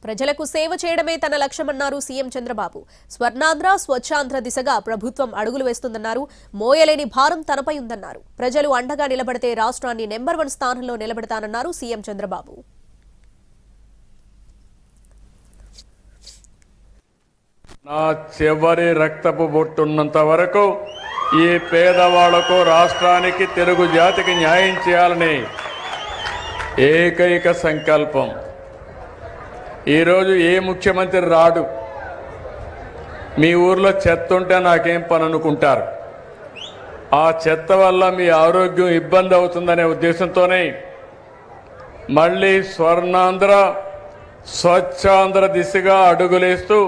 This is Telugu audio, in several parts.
ప్రజలకు సేవ చేయడమే తన లక్ష్యమన్నారు సీఎం చంద్రబాబు. స్వర్ణాంధ్ర స్వచ్ఛాంధ్ర దిశగా ప్రభుత్వం అడుగులు వేస్తుందన్నారు. మోయలేని భారం తనపై ఉందన్నారు. ప్రజలు అండగా నిలబడితే రాష్ట్రాన్ని నెంబర్ 1 స్థానంలో నిలబెడతానన్నారు సీఎం చంద్రబాబు. నా చివరి రక్తపు బొట్టున్నంత వరకు ఈ పేదవాళ్లకు, రాష్ట్రానికి, తెలుగు జాతికి న్యాయం చేయాలని ఏకైక సంకల్పం. ఈరోజు ఏ ముఖ్యమంత్రి రాడు, మీ ఊర్లో చెత్త ఉంటే నాకేం పని అనుకుంటారు. ఆ చెత్త వల్ల మీ ఆరోగ్యం ఇబ్బంది అవుతుందనే ఉద్దేశంతోనే మళ్ళీ స్వర్ణాంధ్ర స్వచ్ఛాంధ్ర దిశగా అడుగులేస్తూ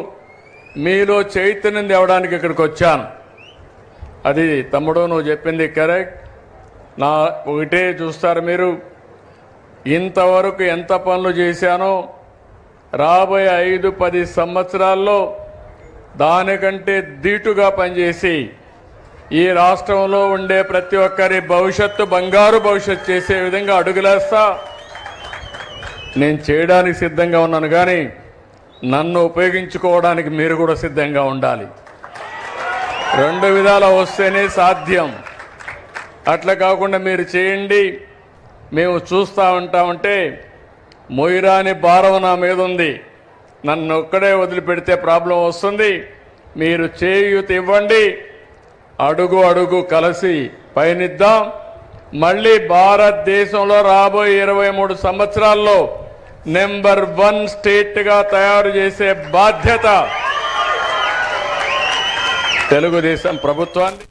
మీలో చైతన్యం తేవడానికి ఇక్కడికి వచ్చాను. అది తమ్ముడు నువ్వు చెప్పింది కరెక్ట్. నా ఒకటే చూస్తారు మీరు, ఇంతవరకు ఎంత పనులు చేశానో రాబోయే 5-10 సంవత్సరాల్లో దానికంటే ధీటుగా పనిచేసి ఈ రాష్ట్రంలో ఉండే ప్రతి ఒక్కరి భవిష్యత్తు బంగారు భవిష్యత్తు చేసే విధంగా అడుగులేస్తా. నేను చేయడానికి సిద్ధంగా ఉన్నాను, కానీ నన్ను ఉపయోగించుకోవడానికి మీరు కూడా సిద్ధంగా ఉండాలి. 2 విధాలు వస్తేనే సాధ్యం. అట్లా కాకుండా మీరు చేయండి, మేము చూస్తూ ఉంటామంటే మొయిరాని భారం నా మీద ఉంది. నన్ను ఒక్కడే వదిలిపెడితే ప్రాబ్లం వస్తుంది. మీరు చేయూత ఇవ్వండి, అడుగు అడుగు కలిసి పయనిద్దాం. మళ్ళీ భారతదేశంలో రాబోయే 23 సంవత్సరాల్లో నెంబర్ 1 స్టేట్గా తయారు చేసే బాధ్యత తెలుగుదేశం ప్రభుత్వాన్ని.